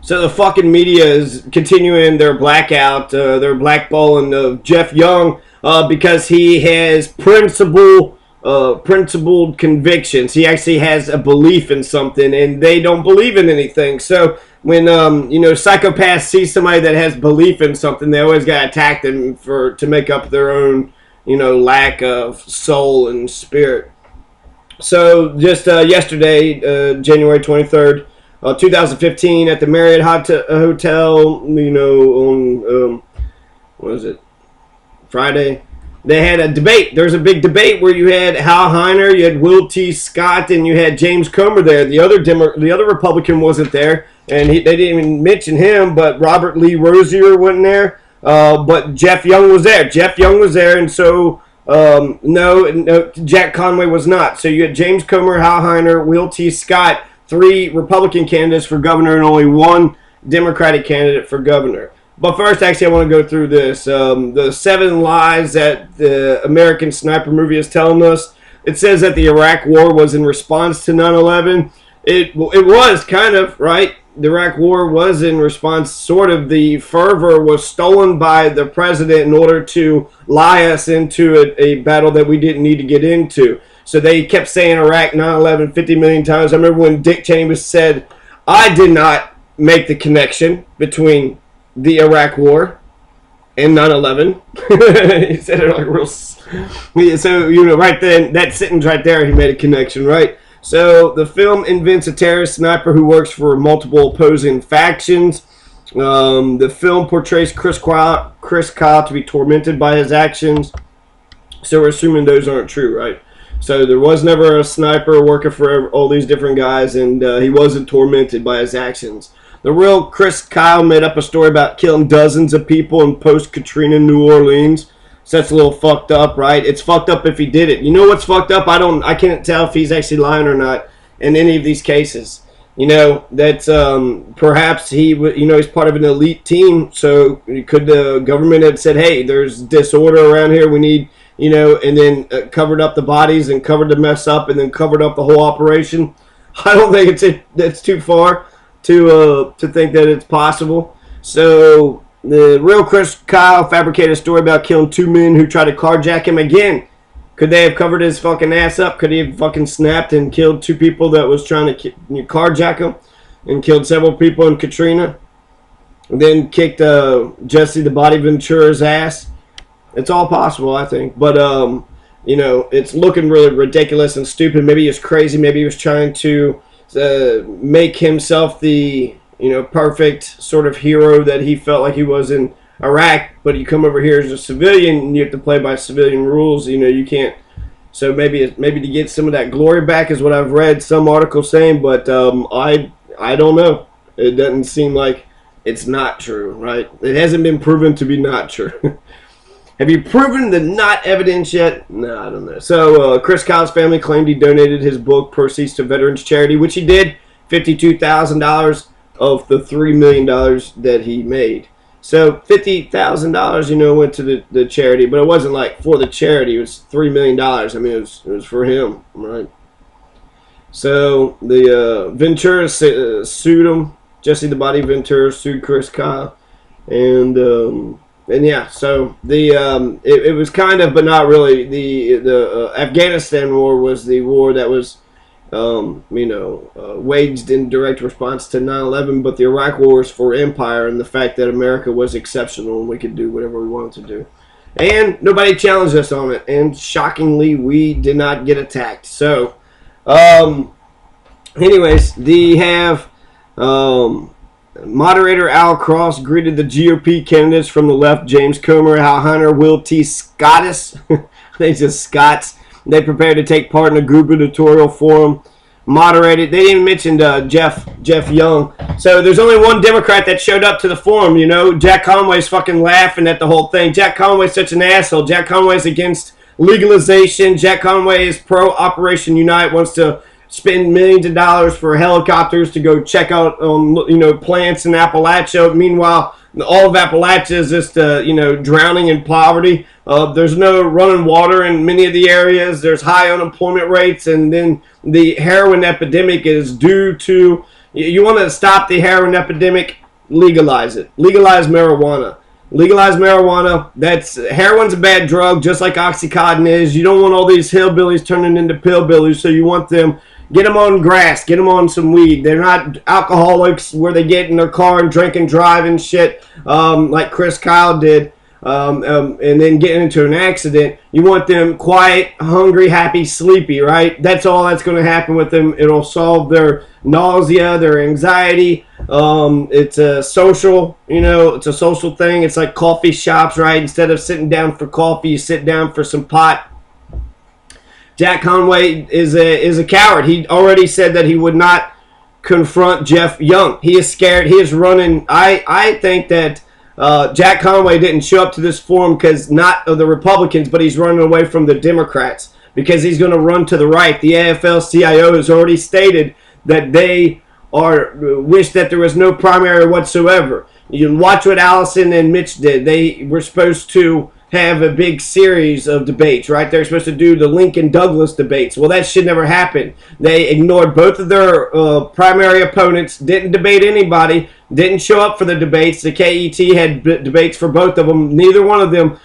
So the fucking media is continuing their blackout, their blackballing of Jeff Young because he has principled convictions. He actually has a belief in something, and they don't believe in anything. So when psychopaths see somebody that has belief in something, they always got to attack them to make up their own lack of soul and spirit. So just yesterday, January 23rd, 2015, at the Marriott Hotel, on what was it, Friday, they had a debate. There was a big debate where you had Hal Heiner, you had Will T. Scott, and you had James Comer there. The other Republican wasn't there, and they didn't even mention him, but Robert Lee Rozier wasn't there. But Jeff Young was there. And so no, Jack Conway was not. So you had James Comer, Hal Heiner, Will T. Scott, 3 Republican candidates for governor, and only 1 Democratic candidate for governor. But first, actually, I want to go through this. The 7 lies that the American Sniper movie is telling us. It says that the Iraq War was in response to 9/11. It was kind of, right? The Iraq War was in response, sort of. The fervor was stolen by the president in order to lie us into a battle that we didn't need to get into. So they kept saying Iraq, 9/11, 50 million times. I remember when Dick Cheney said, I did not make the connection between the Iraq War and 9/11. He said it like real. So, right then, that sentence right there, he made a connection, right? So the film invents a terrorist sniper who works for multiple opposing factions. The film portrays Chris Kyle to be tormented by his actions. So we're assuming those aren't true, right? So there was never a sniper working for all these different guys, and he wasn't tormented by his actions. The real Chris Kyle made up a story about killing dozens of people in post-Katrina New Orleans. So that's a little fucked up, right? It's fucked up if he did it. You know what's fucked up? I can't tell if he's actually lying or not in any of these cases. That's perhaps he's part of an elite team. So could the government have said, hey, there's disorder around here, we need, and then covered up the bodies and covered the mess up and then covered up the whole operation? I don't think that's too far to think that it's possible. So the real Chris Kyle fabricated a story about killing 2 men who tried to carjack him again. Could they have covered his fucking ass up? Could he have fucking snapped and killed 2 people that was trying to carjack him and killed several people in Katrina? And then kicked Jesse the Body Ventura's ass? It's all possible, I think. But, it's looking really ridiculous and stupid. Maybe he was crazy. Maybe he was trying to make himself the perfect sort of hero that he felt like he was in Iraq, but you come over here as a civilian and you have to play by civilian rules. You can't. So maybe to get some of that glory back is what I've read some articles saying, but I don't know. It doesn't seem like it's not true, right? It hasn't been proven to be not true. Have you proven the not evidence yet? No, I don't know. So Chris Kyle's family claimed he donated his book proceeds to Veterans Charity, which he did, $52,000 of the $3 million that he made. So $50,000, went to the charity, but it wasn't like for the charity. It was $3 million. I mean, it was for him, right? So the Ventura sued him. Jesse the Body Ventura sued Chris Kyle, and yeah. So the it was kind of, but not really. The Afghanistan war was the war that was waged in direct response to 9/11, but the Iraq War is for empire and the fact that America was exceptional and we could do whatever we wanted to do. And nobody challenged us on it, and shockingly, we did not get attacked. So, anyways, moderator Al Cross greeted the GOP candidates from the left, James Comer, Hal Heiner, Will T. Scottis, they just Scots. They prepared to take part in a gubernatorial forum moderated. They didn't mention Jeff Young. So there's only one Democrat that showed up to the forum, Jack Conway's fucking laughing at the whole thing. Jack Conway's such an asshole. Jack Conway's against legalization. Jack Conway is pro Operation Unite, wants to spend millions of dollars for helicopters to go check out plants in Appalachia. Meanwhile, all of Appalachia is just drowning in poverty. There's no running water in many of the areas. There's high unemployment rates, and then the heroin epidemic is due to You want to stop the heroin epidemic? Legalize it. Legalize marijuana. Legalize marijuana. Heroin's a bad drug, just like Oxycontin is. You don't want all these hillbillies turning into pillbillies, so you want them, get them on grass, get them on some weed. They're not alcoholics where they get in their car and drink and drive and shit, like Chris Kyle did, and then get into an accident. You want them quiet, hungry, happy, sleepy, right? That's all that's going to happen with them. It'll solve their nausea, their anxiety. It's a social, it's a social thing. It's like coffee shops, right? Instead of sitting down for coffee, you sit down for some pot. Jack Conway is a coward. He already said that he would not confront Jeff Young. He is scared. He is running. I think that Jack Conway didn't show up to this forum because not of the Republicans, but he's running away from the Democrats because he's going to run to the right. The AFL-CIO has already stated that they wish that there was no primary whatsoever. You watch what Allison and Mitch did. They were supposed to have a big series of debates, right? They're supposed to do the Lincoln Douglas debates. Well, that shit never happened. They ignored both of their primary opponents, didn't debate anybody, didn't show up for the debates. The KET had debates for both of them. Neither one of them,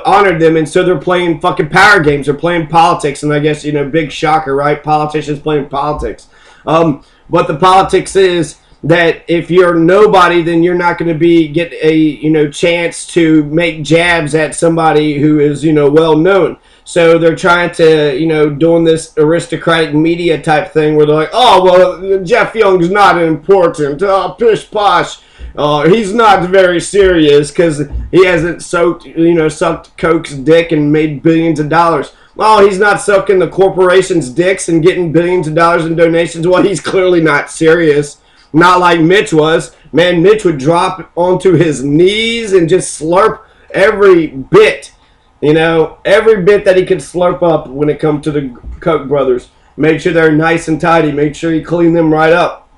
honored them, and so they're playing fucking power games. They're playing politics, and I guess, big shocker, right? Politicians playing politics. But the politics is that if you're nobody, then you're not going to get a chance to make jabs at somebody who is well known. So they're trying to doing this aristocratic media type thing where they're like, oh well, Jeff Young's not important, pish posh, he's not very serious because he hasn't sucked Coke's dick and made billions of dollars. Oh, he's not sucking the corporations' dicks and getting billions of dollars in donations. Well, he's clearly not serious. Not like Mitch was. Man, Mitch would drop onto his knees and just slurp every bit. Every bit that he could slurp up when it comes to the Koch brothers. Make sure they're nice and tidy. Make sure you clean them right up.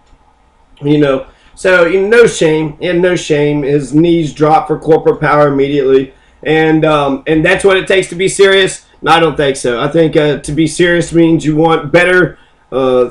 So, no shame. And no shame. His knees drop for corporate power immediately. And that's what it takes to be serious. No, I don't think so. I think to be serious means you want better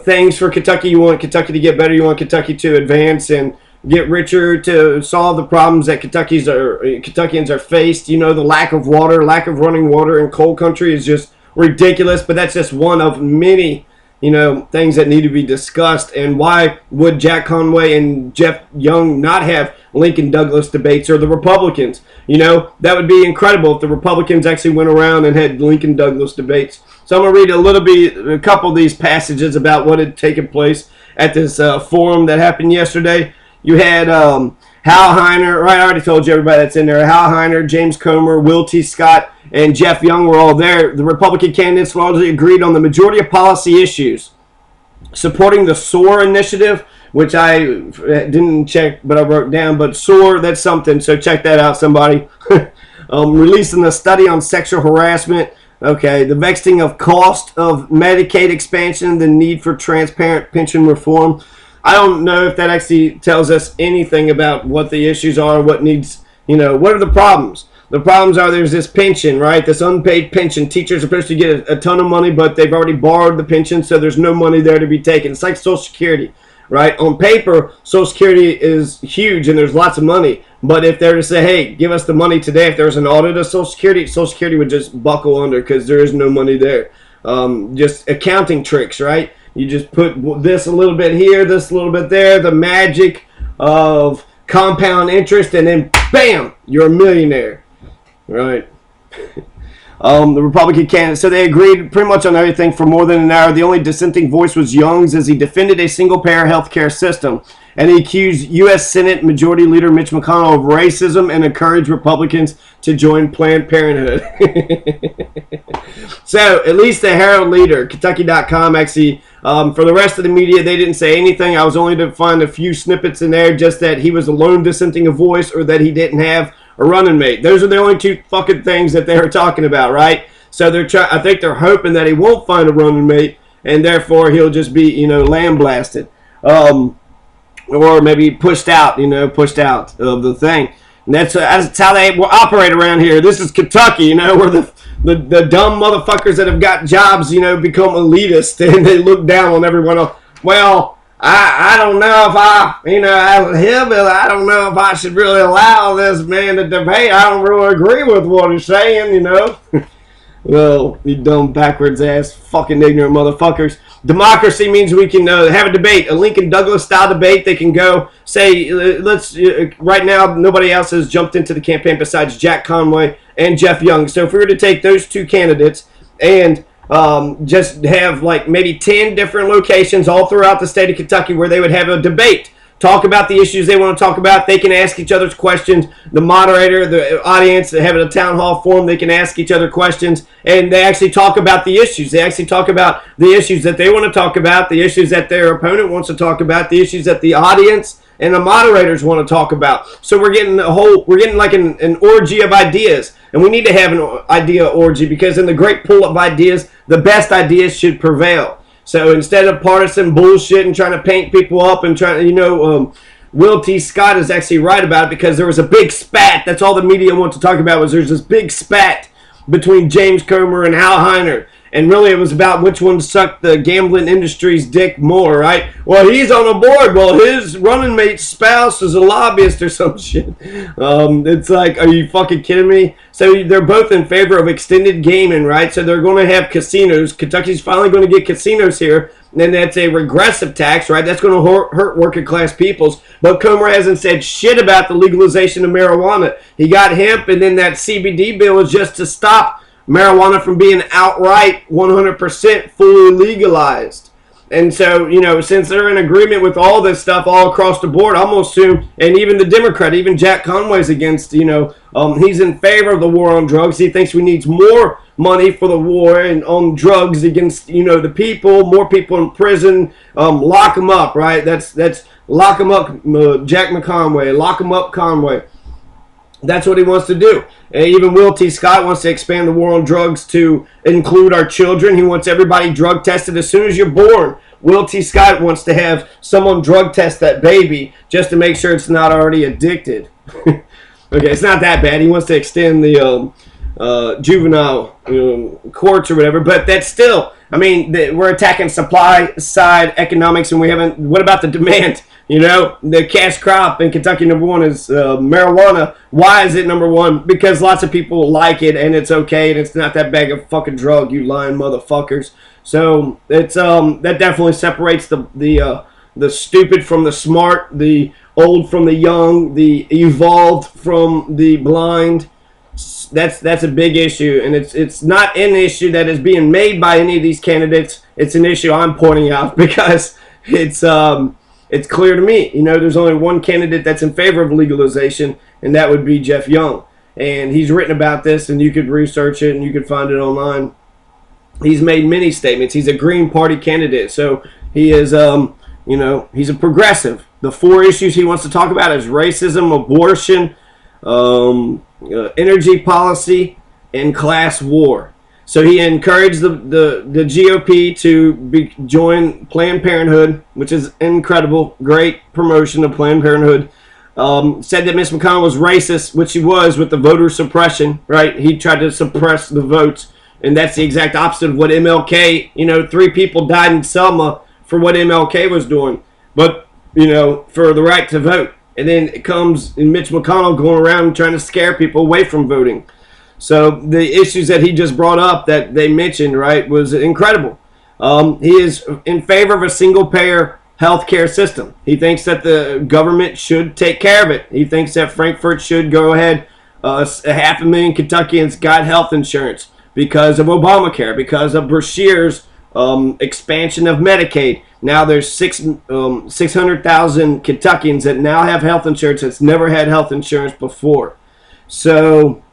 things for Kentucky. You want Kentucky to get better. You want Kentucky to advance and get richer, to solve the problems that Kentuckians are faced. The lack of water, lack of running water in coal country is just ridiculous. But that's just one of many, things that need to be discussed. And why would Jack Conway and Jeff Young not have Lincoln Douglas debates, or the Republicans? That would be incredible if the Republicans actually went around and had Lincoln Douglas debates. So I'm going to read a couple of these passages about what had taken place at this forum that happened yesterday. You had Hal Heiner, right? I already told you everybody that's in there. Hal Heiner, James Comer, Will T. Scott, and Jeff Young were all there. The Republican candidates largely agreed on the majority of policy issues, supporting the SOAR initiative, which I didn't check, but I wrote down. But SOAR, that's something, so check that out, somebody. Releasing the study on sexual harassment. Okay, the vexing of cost of Medicaid expansion, the need for transparent pension reform. I don't know if that actually tells us anything about what the issues are, what needs, what are the problems? The problems are there's this pension, right? This unpaid pension. Teachers are supposed to get a ton of money, but they've already borrowed the pension, so there's no money there to be taken. It's like Social Security, right? On paper, Social Security is huge and there's lots of money. But if they're to say, hey, give us the money today, if there's an audit of Social Security would just buckle under because there is no money there. Just accounting tricks, right? You just put this a little bit here, this a little bit there, the magic of compound interest, and then bam, you're a millionaire, right? The Republican candidates, so they agreed pretty much on everything for more than an hour. The only dissenting voice was Young's as he defended a single-payer health care system. And he accused U.S. Senate Majority Leader Mitch McConnell of racism and encouraged Republicans to join Planned Parenthood. So, at least the Herald Leader, Kentucky.com, actually, for the rest of the media, they didn't say anything. I was only to find a few snippets in there, just that he was alone dissenting a voice or that he didn't have a running mate. Those are the only two fucking things that they were talking about, right? So, I think they're hoping that he won't find a running mate, and therefore he'll just be, lambasted. Or maybe pushed out of the thing. And that's how they operate around here. This is Kentucky, where the dumb motherfuckers that have got jobs, become elitist and they look down on everyone else. Well, I don't know if as a hillbilly, I don't know if I should really allow this man to debate. I don't really agree with what he's saying. Well, you dumb, backwards ass, fucking ignorant motherfuckers. Democracy means we can have a debate, a Lincoln Douglas style debate. They can go say, right now, nobody else has jumped into the campaign besides Jack Conway and Jeff Young. So if we were to take those two candidates and just have like maybe 10 different locations all throughout the state of Kentucky where they would have a debate, talk about the issues they want to talk about. They can ask each other's questions. The moderator, the audience, they have a town hall forum. They can ask each other questions, and they actually talk about the issues. They actually talk about the issues that they want to talk about, the issues that their opponent wants to talk about, the issues that the audience and the moderators want to talk about. So we're getting like an orgy of ideas, and we need to have an idea orgy, because in the great pool of ideas, the best ideas should prevail. So instead of partisan bullshit and trying to paint people up and trying to, Will T. Scott is actually right about it, because there was a big spat. That's all the media want to talk about, was there's this big spat between James Comer and Hal Heiner. And really it was about which one sucked the gambling industry's dick more, right? Well, he's on a board. Well, his running mate's spouse is a lobbyist or some shit. It's like, are you fucking kidding me? So they're both in favor of extended gaming, right? So they're going to have casinos. Kentucky's finally going to get casinos here. And that's a regressive tax, right? That's going to hurt working class peoples. But Comer hasn't said shit about the legalization of marijuana. He got hemp, and then that CBD bill is just to stop marijuana from being outright 100% fully legalized. And so, since they're in agreement with all this stuff all across the board, I'm going to assume, and even the Democrat, even Jack Conway's against, he's in favor of the war on drugs. He thinks we need more money for the war and on drugs against, the people, more people in prison, lock them up, right? That's lock them up, Jack McConway, lock them up, Conway. That's what he wants to do. And even Will T. Scott wants to expand the war on drugs to include our children. He wants everybody drug tested as soon as you're born. Will T. Scott wants to have someone drug test that baby just to make sure it's not already addicted. Okay, it's not that bad. He wants to extend the juvenile courts or whatever, but that's still, we're attacking supply side economics, and we haven't. What about the demand? The cash crop in Kentucky, number one is marijuana. Why is it number one? Because lots of people like it, and it's okay, and it's not that bag of fucking drug, you lying motherfuckers. So it's that definitely separates the stupid from the smart, the old from the young, the evolved from the blind. That's a big issue, and it's not an issue that is being made by any of these candidates. It's an issue I'm pointing out because it's clear to me. There's only one candidate that's in favor of legalization, and that would be Jeff Young. And he's written about this, and you could research it, and you could find it online. He's made many statements. He's a Green Party candidate, so he is, he's a progressive. The four issues he wants to talk about is racism, abortion, energy policy, and class war. So he encouraged the GOP to join Planned Parenthood, which is incredible, great promotion of Planned Parenthood. Said that Miss McConnell was racist, which she was with the voter suppression, right? He tried to suppress the votes, and that's the exact opposite of what MLK, 3 people died in Selma for what MLK was doing, but, for the right to vote. And then it comes in Mitch McConnell going around trying to scare people away from voting. So the issues that he just brought up that they mentioned, right, was incredible. He is in favor of a single-payer health care system. He thinks that the government should take care of it. He thinks that Frankfurt should go ahead. 500,000 Kentuckians got health insurance because of Obamacare, because of Beshear's expansion of Medicaid. Now there's 600,000 Kentuckians that now have health insurance that's never had health insurance before. So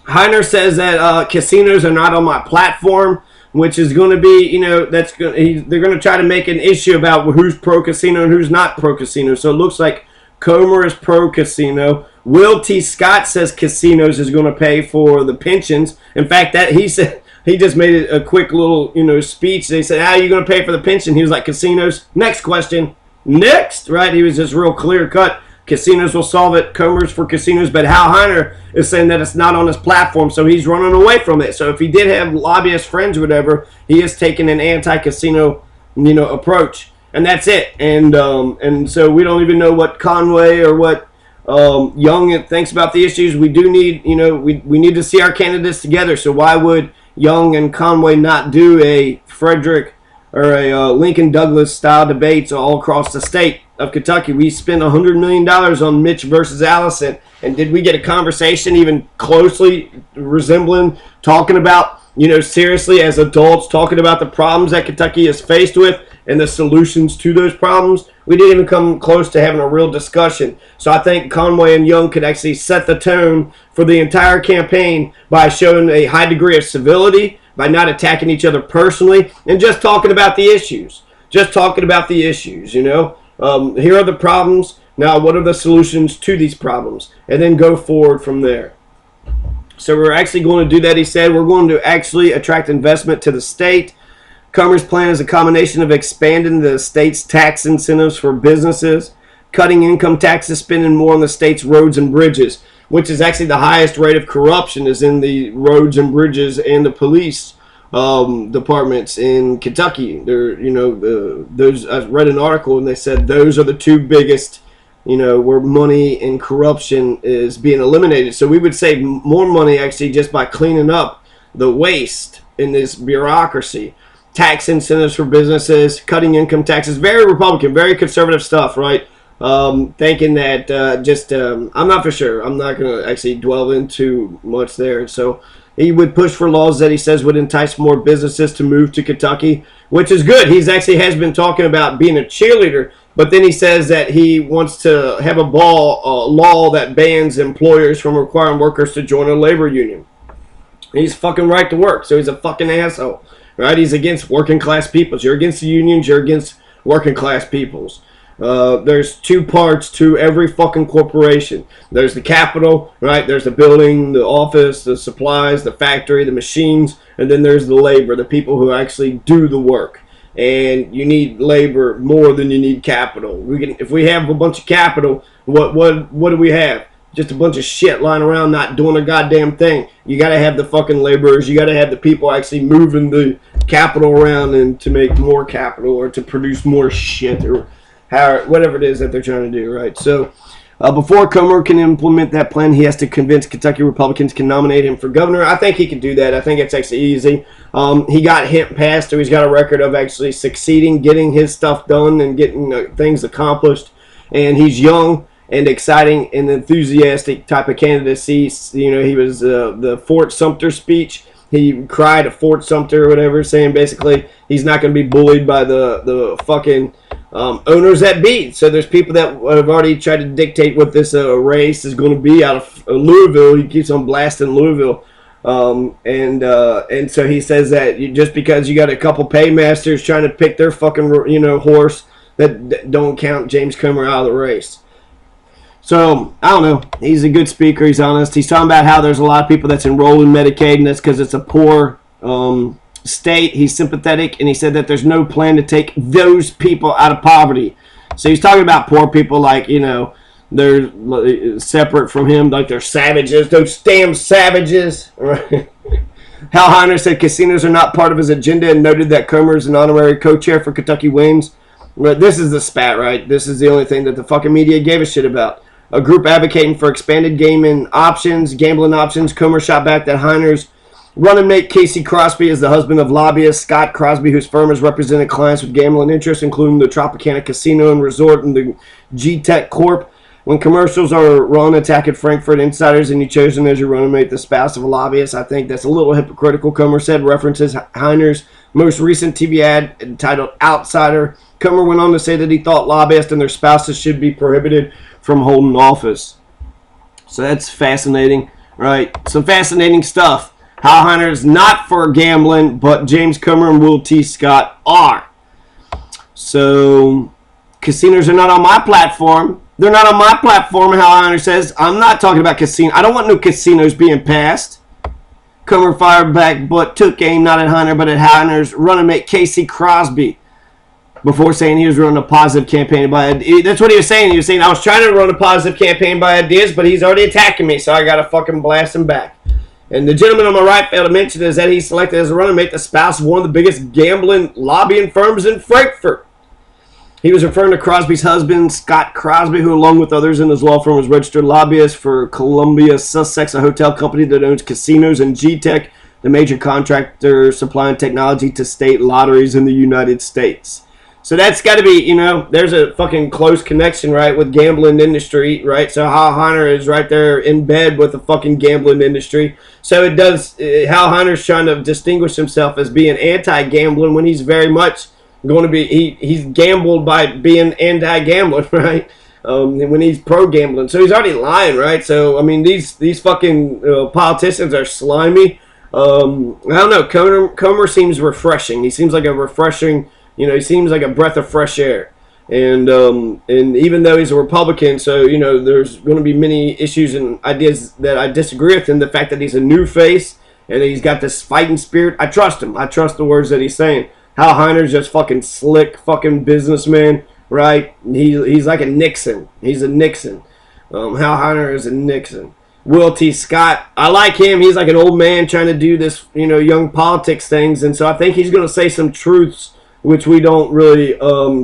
Heiner says that casinos are not on my platform, which is going to be, they're going to try to make an issue about who's pro-casino and who's not pro-casino. So it looks like Comer is pro-casino. Will T. Scott says casinos is going to pay for the pensions. In fact, that he said he just made a quick little, speech. They said, how are you going to pay for the pension? He was like, casinos. Next question. Next, right? He was just real clear cut. Casinos will solve it. Comer's for casinos, but Hal Heiner is saying that it's not on his platform, so he's running away from it. So if he did have lobbyist friends or whatever, he is taking an anti-casino, approach. and that's it. And so we don't even know what Conway or what Young thinks about the issues. We do need, we need to see our candidates together. So why would Young and Conway not do a Frederick or a Lincoln Douglas style debates all across the state of Kentucky? We spent $100 million on Mitch versus Allison, and did we get a conversation even closely resembling talking about, seriously as adults, talking about the problems that Kentucky is faced with and the solutions to those problems? We didn't even come close to having a real discussion. So I think Conway and Young could actually set the tone for the entire campaign by showing a high degree of civility, by not attacking each other personally, and just talking about the issues. Just talking about the issues, Here are the problems. Now, what are the solutions to these problems? And then go forward from there. So we're actually going to do that, he said. We're going to actually attract investment to the state. Comer's plan is a combination of expanding the state's tax incentives for businesses, cutting income taxes, spending more on the state's roads and bridges, which is actually the highest rate of corruption is in the roads and bridges and the police departments in Kentucky. Those I read an article and they said those are the two biggest, where money and corruption is being eliminated. So we would save more money actually just by cleaning up the waste in this bureaucracy. Tax incentives for businesses, cutting income taxes, very Republican, very conservative stuff, right? Thinking that I'm not for sure. I'm not going to actually dwell into much there. So he would push for laws that he says would entice more businesses to move to Kentucky, which is good. He's actually has been talking about being a cheerleader, but then he says that he wants to have a law that bans employers from requiring workers to join a labor union. He's fucking right to work, so he's a fucking asshole. Right? He's against working class peoples. You're against the unions. You're against working class peoples. There's two parts to every fucking corporation. There's the capital, right? There's the building, the office, the supplies, the factory, the machines, and then there's the labor, the people who actually do the work. And you need labor more than you need capital. If we have a bunch of capital, what do we have? Just a bunch of shit lying around not doing a goddamn thing. You got to have the fucking laborers. You got to have the people actually moving the capital around and to make more capital or to produce more shit or whatever it is that they're trying to do, right? So before Comer can implement that plan, he has to convince Kentucky Republicans can nominate him for governor. I think he can do that. I think it's actually easy. He got him passed, so he's got a record of actually succeeding, getting his stuff done and getting things accomplished. And he's young and exciting and enthusiastic type of candidacy. He was the Fort Sumter speech. He cried at Fort Sumter or whatever, saying basically he's not going to be bullied by the fucking owners that be. So there's people that have already tried to dictate what this race is going to be out of Louisville. He keeps on blasting Louisville. And so he says that just because you got a couple paymasters trying to pick their fucking horse, that don't count James Comer out of the race. So, I don't know. He's a good speaker. He's honest. He's talking about how there's a lot of people that's enrolled in Medicaid, and that's because it's a poor state. He's sympathetic, and he said that there's no plan to take those people out of poverty. So he's talking about poor people like, they're separate from him, like they're savages. Those damn savages. Right? Hal Heiner said casinos are not part of his agenda and noted that Comer is an honorary co-chair for Kentucky Wings. But this is the spat, right? This is the only thing that the fucking media gave a shit about. A group advocating for expanded gambling options. Comer shot back that Heiner's running mate Casey Crosby is the husband of lobbyist Scott Crosby, whose firm has represented clients with gambling interests, including the Tropicana Casino and Resort and the G-Tech Corp. When commercials are run attacking Frankfurt insiders and you chosen as your running mate the spouse of a lobbyist, I think that's a little hypocritical, Comer said. References Heiner's most recent TV ad entitled Outsider. Comer went on to say that he thought lobbyists and their spouses should be prohibited from holding office. So that's fascinating, right? Some fascinating stuff. Hal Heiner is not for gambling, but James Comer and Will T. Scott are. So casinos are not on my platform. They're not on my platform, Hal Heiner says. I'm not talking about casinos. I don't want no casinos being passed. Comer fired back, but took aim not at Heiner, but at Heiner's running mate Casey Crosby. Before saying he was running a positive campaign by ideas. That's what he was saying. He was saying, I was trying to run a positive campaign by ideas, but he's already attacking me, so I got to fucking blast him back. And the gentleman on my right failed to mention is that he selected as a running mate the spouse of one of the biggest gambling lobbying firms in Frankfurt. He was referring to Crosby's husband, Scott Crosby, who, along with others in his law firm, was registered lobbyist for Columbia Sussex, a hotel company that owns casinos, and G-Tech, the major contractor supplying technology to state lotteries in the United States. So that's got to be, you know, there's a fucking close connection, right, with gambling industry, right? So Hal Heiner is right there in bed with the fucking gambling industry. So it does, Hal Heiner's trying to distinguish himself as being anti-gambling when he's very much going to be, he's gambled by being anti-gambling, right? When he's pro-gambling. So he's already lying, right? So, I mean, these fucking politicians are slimy. I don't know, Comer seems refreshing. He seems like a refreshing... You know, he seems like a breath of fresh air. And even though he's a Republican, so, you know, there's going to be many issues and ideas that I disagree with him. The fact that he's a new face and he's got this fighting spirit, I trust him. I trust the words that he's saying. Hal Heiner's just fucking slick fucking businessman, right? He's like a Nixon. He's a Nixon. Hal Heiner is a Nixon. Will T. Scott, I like him. He's like an old man trying to do this, you know, young politics things. And so I think he's going to say some truths which we don't really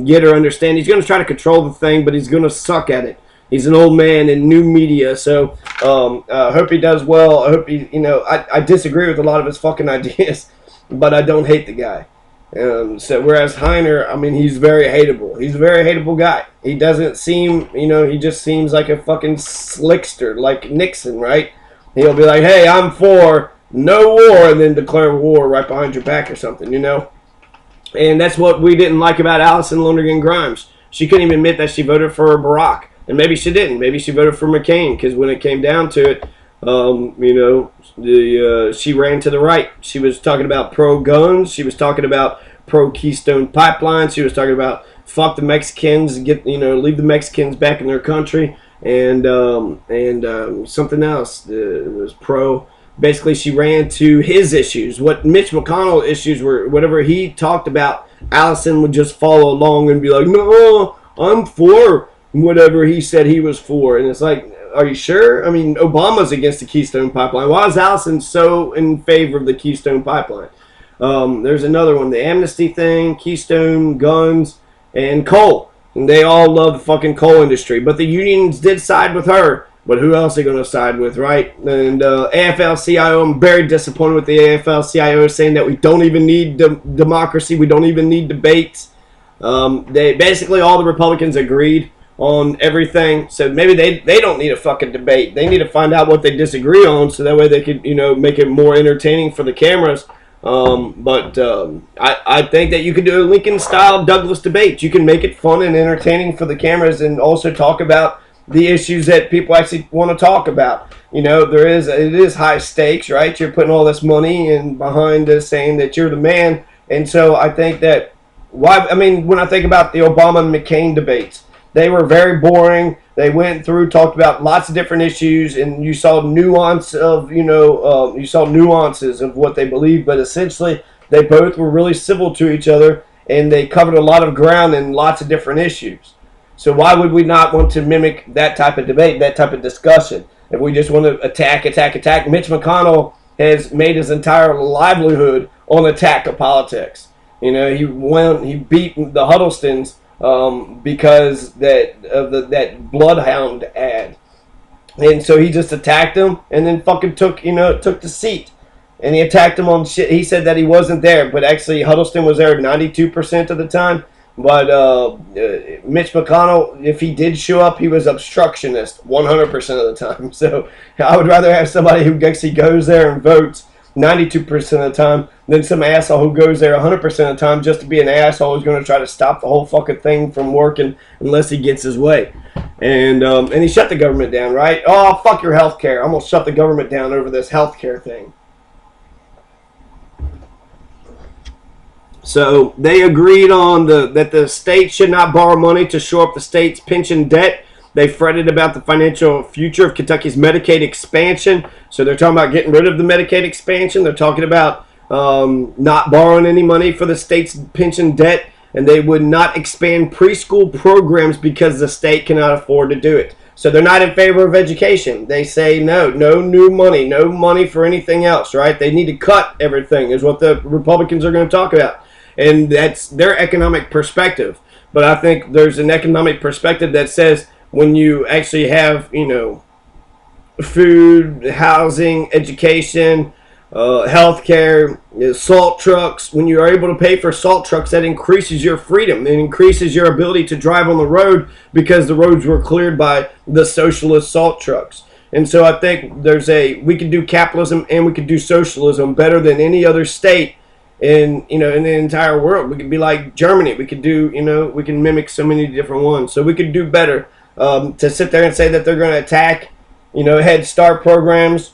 get or understand. He's going to try to control the thing, but he's going to suck at it. He's an old man in new media, so I hope he does well. I hope he, you know, I disagree with a lot of his fucking ideas, but I don't hate the guy. So whereas Heiner, I mean, he's very hateable. He's a very hateable guy. He doesn't seem, you know, he just seems like a fucking slickster, like Nixon, right? He'll be like, hey, I'm for no war, and then declare war right behind your back or something, you know? And that's what we didn't like about Allison Lonergan Grimes. She couldn't even admit that she voted for Barack. And maybe she didn't. Maybe she voted for McCain, because when it came down to it, you know, she ran to the right. She was talking about pro-guns. She was talking about pro-Keystone Pipeline. She was talking about fuck the Mexicans, leave the Mexicans back in their country. And something else. It was pro... Basically, she ran to his issues. What Mitch McConnell issues were, whatever he talked about, Allison would just follow along and be like, no, I'm for whatever he said he was for. And it's like, are you sure? I mean, Obama's against the Keystone Pipeline. Why is Allison so in favor of the Keystone Pipeline? There's another one, the amnesty thing, Keystone, guns, and coal. And they all love the fucking coal industry. But the unions did side with her. But who else are they going to side with, right? And AFL-CIO, I'm very disappointed with the AFL-CIO saying that we don't even need democracy. We don't even need debates. They basically, all the Republicans agreed on everything. So maybe they don't need a fucking debate. They need to find out what they disagree on so that way they could, you know, make it more entertaining for the cameras. I think that you could do a Lincoln-style Douglas debate. You can make it fun and entertaining for the cameras and also talk about the issues that people actually want to talk about. You know, it is high stakes, right? You're putting all this money in behind this saying that you're the man. And so I think that, when I think about the Obama and McCain debates, they were very boring. They went through, talked about lots of different issues, and you saw nuances of what they believed, but essentially they both were really civil to each other, and they covered a lot of ground in lots of different issues. So why would we not want to mimic that type of debate, that type of discussion? If we just want to attack. Mitch McConnell has made his entire livelihood on attack of politics. You know, he beat the Huddlestons because that Bloodhound ad. And so he just attacked them and then fucking took the seat. And he attacked him on shit. He said that he wasn't there, but actually Huddleston was there 92% of the time. But Mitch McConnell, if he did show up, he was obstructionist 100% of the time. So I would rather have somebody who actually goes there and votes 92% of the time than some asshole who goes there 100% of the time just to be an asshole who's going to try to stop the whole fucking thing from working unless he gets his way. And he shut the government down, right? Oh, fuck your health care. I'm going to shut the government down over this health care thing. So they agreed on that the state should not borrow money to shore up the state's pension debt. They fretted about the financial future of Kentucky's Medicaid expansion. So they're talking about getting rid of the Medicaid expansion. They're talking about not borrowing any money for the state's pension debt. And they would not expand preschool programs because the state cannot afford to do it. So they're not in favor of education. They say no new money, no money for anything else, right? They need to cut everything is what the Republicans are going to talk about. And that's their economic perspective. But I think there's an economic perspective that says when you actually have, food, housing, education, healthcare, salt trucks. When you are able to pay for salt trucks, that increases your freedom. It increases your ability to drive on the road because the roads were cleared by the socialist salt trucks. And so I think we can do capitalism and we can do socialism better than any other state in the entire world. We could be like Germany. We could do, we can mimic so many different ones. So we could do better. To sit there and say that they're going to attack, Head Start programs.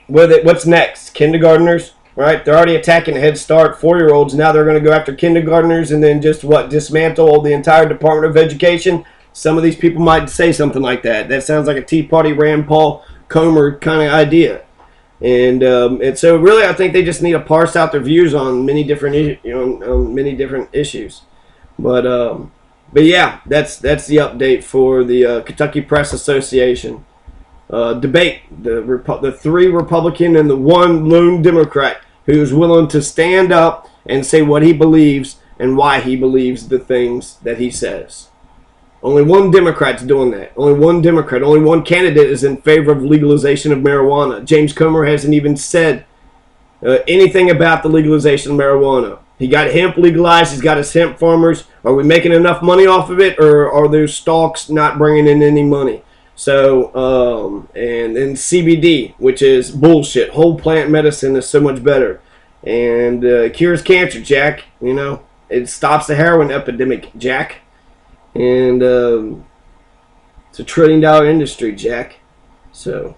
What's next? Kindergartners, right? They're already attacking Head Start 4-year-olds. Now they're going to go after kindergartners and then just dismantle the entire Department of Education. Some of these people might say something like that. That sounds like a Tea Party Rand Paul Comer kind of idea. And so really, I think they just need to parse out their views on many different issues. But yeah, that's the update for the Kentucky Press Association. Debate, the 3 Republican and the 1 lone Democrat who's willing to stand up and say what he believes and why he believes the things that he says. Only 1 Democrat's doing that. Only 1 Democrat, only 1 candidate is in favor of legalization of marijuana. James Comer hasn't even said anything about the legalization of marijuana. He got hemp legalized. He's got his hemp farmers. Are we making enough money off of it, or are those stalks not bringing in any money? So, and then CBD, which is bullshit. Whole plant medicine is so much better. And cures cancer, Jack. It stops the heroin epidemic, Jack. And it's $1 trillion industry, Jack. So,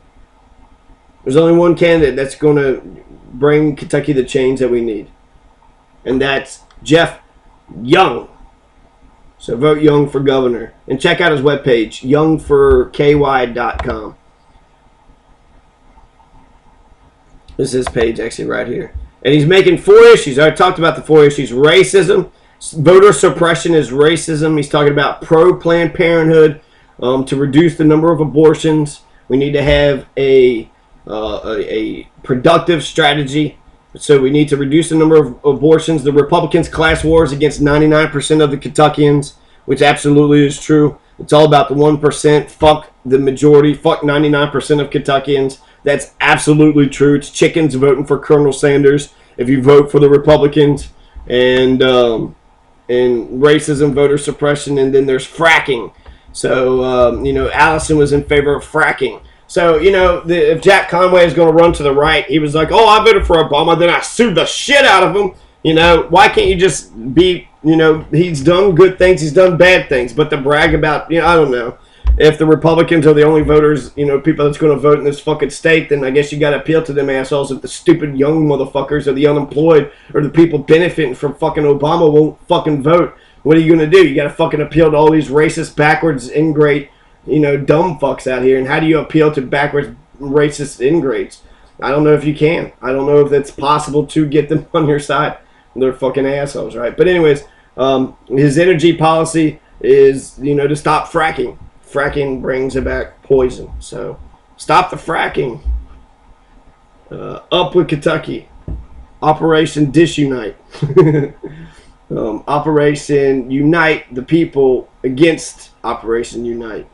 there's only 1 candidate that's going to bring Kentucky the change that we need. And that's Jeff Young. So vote Young for governor. And check out his webpage, youngforky.com. This is his page actually right here. And he's making 4 issues. I talked about the 4 issues. Racism. Voter suppression is racism. He's talking about pro-Planned Parenthood to reduce the number of abortions. We need to have a productive strategy. So we need to reduce the number of abortions. The Republicans' class wars against 99% of the Kentuckians, which absolutely is true. It's all about the 1%. Fuck the majority. Fuck 99% of Kentuckians. That's absolutely true. It's chickens voting for Colonel Sanders if you vote for the Republicans. And racism, voter suppression, and then there's fracking. So, Allison was in favor of fracking. So, if Jack Conway is going to run to the right, he was like, oh, I voted for Obama, then I sued the shit out of him. Why can't you just be, he's done good things, he's done bad things, but to brag about, I don't know. If the Republicans are the only voters, people that's going to vote in this fucking state, then I guess you got to appeal to them assholes. If the stupid young motherfuckers or the unemployed or the people benefiting from fucking Obama won't fucking vote, what are you going to do? You got to fucking appeal to all these racist, backwards, ingrate, dumb fucks out here. And how do you appeal to backwards, racist ingrates? I don't know if you can. I don't know if it's possible to get them on your side. They're fucking assholes, right? But anyways, his energy policy is, to stop fracking. Fracking brings about poison. So stop the fracking. Up with Kentucky. Operation Disunite. Operation Unite the people against Operation Unite.